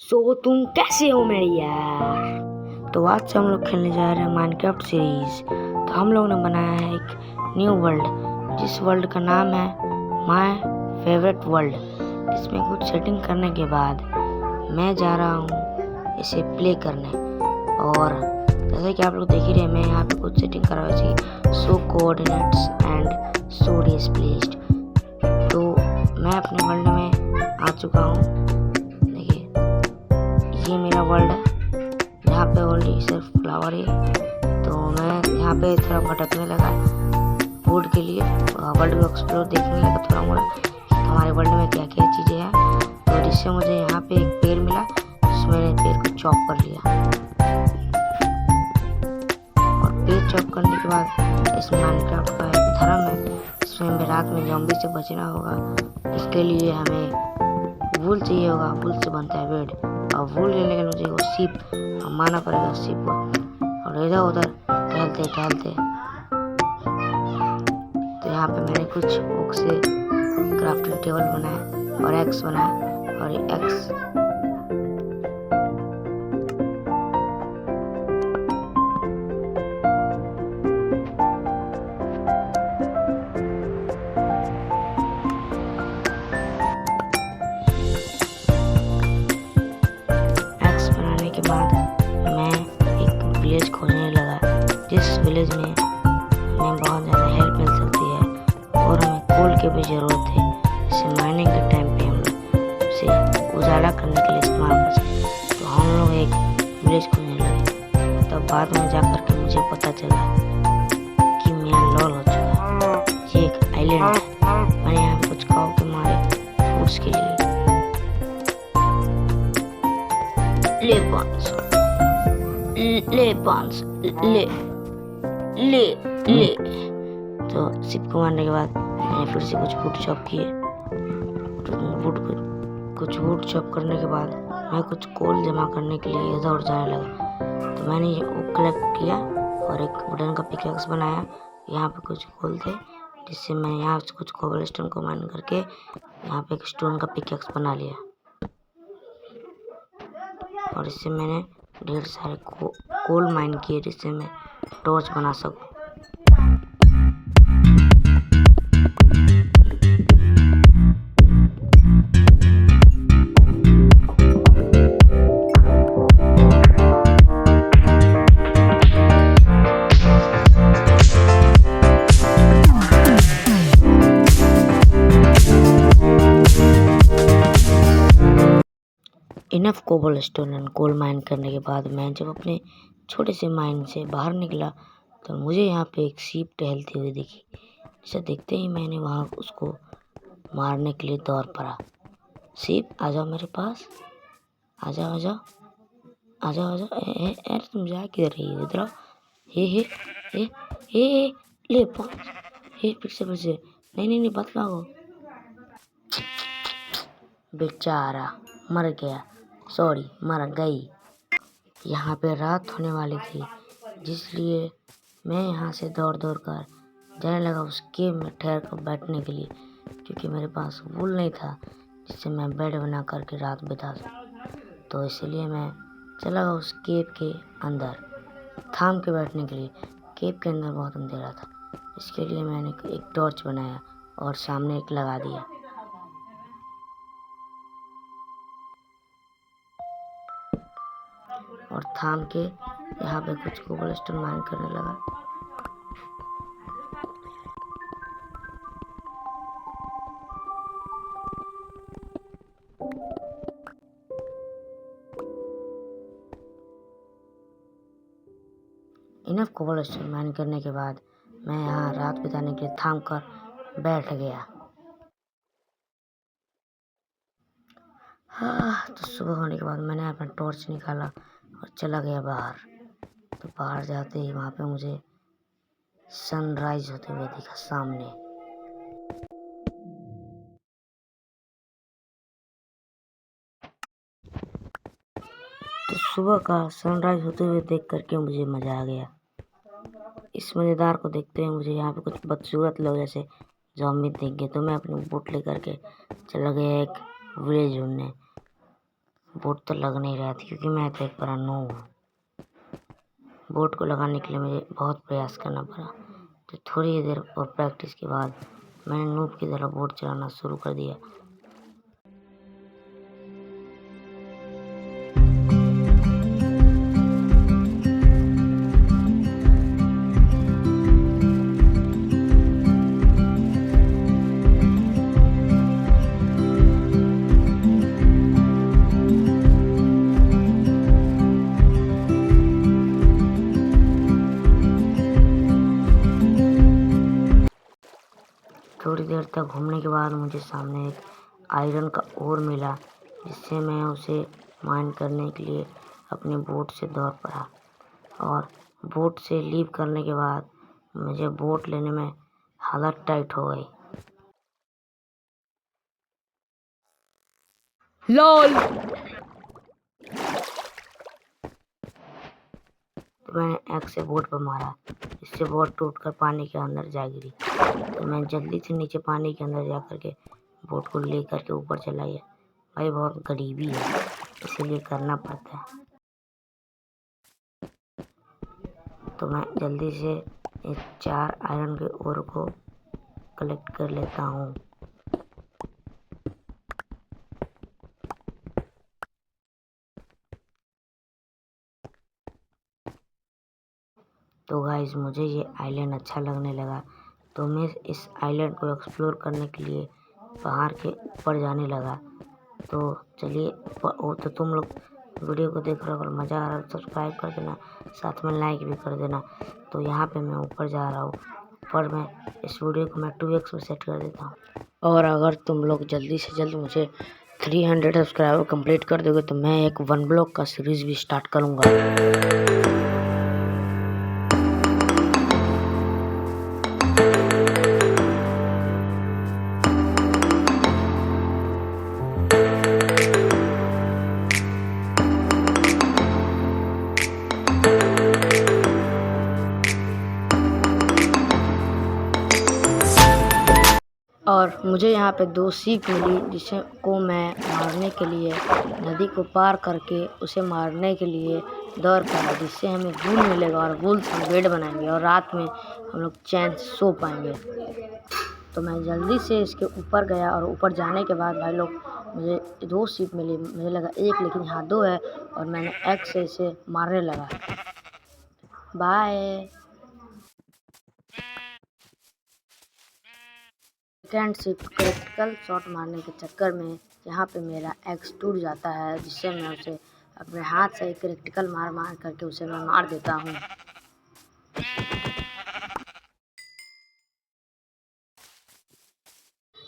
सो तुम कैसे हो मेरे यार। तो आज से हम लोग खेलने जा रहे हैं माइनक्राफ्ट सीरीज। तो हम लोग ने बनाया है एक न्यू वर्ल्ड, जिस वर्ल्ड का नाम है माय फेवरेट वर्ल्ड। इसमें कुछ सेटिंग करने के बाद मैं जा रहा हूँ इसे प्ले करने। और जैसे कि आप लोग देख ही रहे हैं, मैं यहाँ पे कुछ सेटिंग कर रहा हूँ, जैसे show coordinates and show displaced. तो मैं अपने वर्ल्ड में आ चुका हूँ। ये मेरा वर्ल्ड है जहाँ पे ओनली सिर्फ फ्लावर है। तो मैं यहाँ पे थोड़ा भटकने लगा फूड के लिए, वर्ल्ड को एक्सप्लोर देखने लगा थोड़ा मोड़ा हमारे वर्ल्ड में क्या क्या चीज़ें हैं। तो जिससे मुझे यहाँ पे एक पेड़ मिला, जिसमें मैंने पेड़ को चॉप कर लिया। और पेड़ चॉप करने के बाद इस माइनक्राफ्ट का एक धर्म है, इसमें हमें रात में ज़ॉम्बी से बचना होगा। इसके लिए हमें वूल चाहिए होगा, वूल से बनता है बेड। और वूल लेने के लिए मुझे वो सीप मारना पड़ेगा, सीप को। और इधर उधर टहलते टहलते तो यहाँ पे मैंने कुछ ओक से क्राफ्टिंग टेबल बनाया और एक्स बनाया। और ये एक्स के बाद मैं एक विलेज खोजने लगा, जिस विलेज में हमें बहुत ज़्यादा हेल्प मिल सकती है। और हमें कोल की भी ज़रूरत है, इसे माइनिंग के टाइम पे हम लोग उसे उजाला करने के लिए इस्तेमाल कर सकते। तो हम लोग एक विलेज खोजने लगे। तब बाद में जाकर के मुझे पता चला कि मैं लॉल हो चुका। ये एक आइलैंड है। मैंने यहाँ कुछ काऊ के मारे फूड्स के लिए ले 500 ले। तो सिप को मारने के बाद मैंने फिर से कुछ वुड चॉप किए। कुछ वुड चॉप करने के बाद मैं कुछ कोल जमा करने के लिए इधर उधर जाने लगा। तो मैंने ये ओक कलेक्ट किया और एक वुडन का पिकैक्स बनाया। यहाँ पे कुछ कोल थे, जिससे मैंने यहाँ से कुछ कोबलस्टोन को माइन करके यहाँ पे एक स्टोन का पिकैक्स बना लिया। और इससे मैंने ढेर सारे कोल माइन किए, जिससे मैं टॉर्च बना सकूं। Enough cobblestone and coal mine करने के बाद मैं जब अपने छोटे से माइन से बाहर निकला, तो मुझे यहाँ पे एक सीप टहलती हुई दिखी। जिसे देखते ही मैंने वहाँ उसको मारने के लिए दौड़ पड़ा। सीप आ जाओ मेरे पास, आ जाओ आ जाओ आ जाओ आ जाओ। अरे तुम जा किधर रही हो? इधर आओ। हे ले 5। हे फिर से नहीं बतलाओ। बेचारा मर गया, सॉरी मर गई। यहाँ पे रात होने वाली थी, जिसलिए मैं यहाँ से दौड़ कर जाने लगा उस केव में ठहर कर बैठने के लिए, क्योंकि मेरे पास वूल नहीं था जिससे मैं बेड बना करके रात बिता सकूं। तो इसलिए मैं चला गया उस केव के अंदर थाम के बैठने के लिए। केव के अंदर बहुत अंधेरा था, इसके लिए मैंने एक टॉर्च बनाया और सामने एक लगा दिया। और थाम के यहाँ पे कुछ कोबलस्टोन माइन करने लगा। इनफ कोबलस्टोन माइन करने के बाद मैं यहाँ रात बिताने के लिए थाम कर बैठ गया। तो सुबह होने के बाद मैंने अपना टॉर्च निकाला और चला गया बाहर। तो बाहर जाते ही वहाँ पे मुझे सनराइज होते हुए दिखा सामने। तो सुबह का सनराइज होते हुए देख करके मुझे मज़ा आ गया। इस मज़ेदार को देखते हुए मुझे यहाँ पे कुछ बदसूरत लोग जैसे ज़ॉम्बी दिख गए। तो मैं अपनी बोट लेकर के चला गया एक विलेज ढूंढने। बोट तो लग नहीं रहा था क्योंकि मैं तो एक बार नूब हूँ। बोट को लगाने के लिए मुझे बहुत प्रयास करना पड़ा। तो थोड़ी देर और प्रैक्टिस के बाद मैंने नूब की तरह बोट चलाना शुरू कर दिया। थोड़ी देर तक घूमने के बाद मुझे सामने एक आयरन का ओर मिला, जिससे मैं उसे माइन करने के लिए अपनी बोट से दौड़ पड़ा। और बोट से लीव करने के बाद मुझे बोट लेने में हालत टाइट हो गई। लॉल! तो मैंने एक्स से बोट पर मारा, इससे बोट टूटकर पानी के अंदर जा गिरी। तो मैं जल्दी से नीचे पानी के अंदर जा करके बोट को ले करके ऊपर चला गया। भाई बहुत गरीबी है, इसीलिए करना पड़ता है। तो मैं जल्दी से इस 4 आयरन के ओर को कलेक्ट कर लेता हूँ। तो गाइस मुझे ये आइलैंड अच्छा लगने लगा, तो मैं इस आइलैंड को एक्सप्लोर करने के लिए पहाड़ के ऊपर जाने लगा। तो चलिए, तो तुम लोग वीडियो को देख रहे हो, अगर मज़ा आ रहा है तो सब्सक्राइब कर देना, साथ में लाइक भी कर देना। तो यहाँ पे मैं ऊपर जा रहा हूँ, पर मैं इस वीडियो को मैं 2x में सेट कर देता हूँ। और अगर तुम लोग जल्दी से जल्द मुझे 300 सब्सक्राइबर कंप्लीट कर दोगे तो मैं एक 1 ब्लॉक का सीरीज़ भी स्टार्ट करूँगा। और मुझे यहाँ पे 2 सीख मिली, जिसे को मैं मारने के लिए नदी को पार करके उसे मारने के लिए दौड़ पड़ा, जिससे हमें वूल मिलेगा और वूल से हम बेड बनाएंगे और रात में हम लोग चैन से सो पाएंगे। तो मैं जल्दी से इसके ऊपर गया और ऊपर जाने के बाद भाई लोग मुझे 2 सीख मिली। मुझे लगा 1, लेकिन यहाँ 2 है, और मैंने एक्स से इसे मारने लगा। बाय। सेकेंड सिर्फ क्रिटिकल शॉट मारने के चक्कर में यहाँ पे मेरा एक्स टूट जाता है, जिससे मैं उसे अपने हाथ से क्रिटिकल मार करके उसे मैं मार देता हूँ।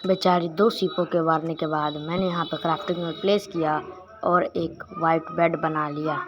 बेचारी 2 सीपों के मारने के बाद मैंने यहाँ पे क्राफ्टिंग में प्लेस किया और एक वाइट बेड बना लिया।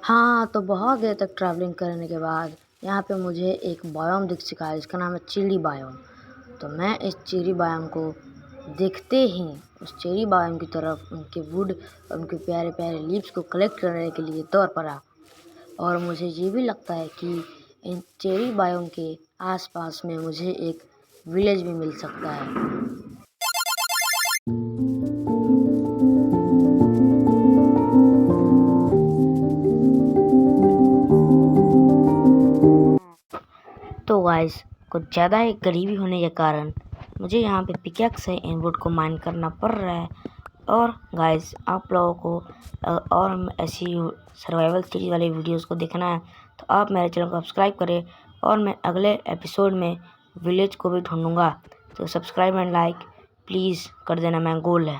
हाँ, तो बहुत देर तक ट्रैवलिंग करने के बाद यहाँ पे मुझे एक बायोम दिख चुका है, जिसका नाम है चीड़ी बायोम। तो मैं इस चीड़ी बायोम को देखते ही उस चेरी बायोम की तरफ उनके वुड और उनके प्यारे प्यारे लीव्स को कलेक्ट करने के लिए दौड़ पड़ा। और मुझे ये भी लगता है कि इन चेरी बायोम के आसपास में मुझे एक विलेज भी मिल सकता है। तो गाइस, कुछ ज़्यादा ही गरीबी होने के कारण मुझे यहाँ पे पिकैक्स है, इन वुड को माइन करना पड़ रहा है। और गाइस आप लोगों को और ऐसी सर्वाइवल सीरीज वाली वीडियोस को देखना है तो आप मेरे चैनल को सब्सक्राइब करें। और मैं अगले एपिसोड में विलेज को भी ढूंढूंगा, तो सब्सक्राइब एंड लाइक प्लीज़ कर देना, मैं गोल है।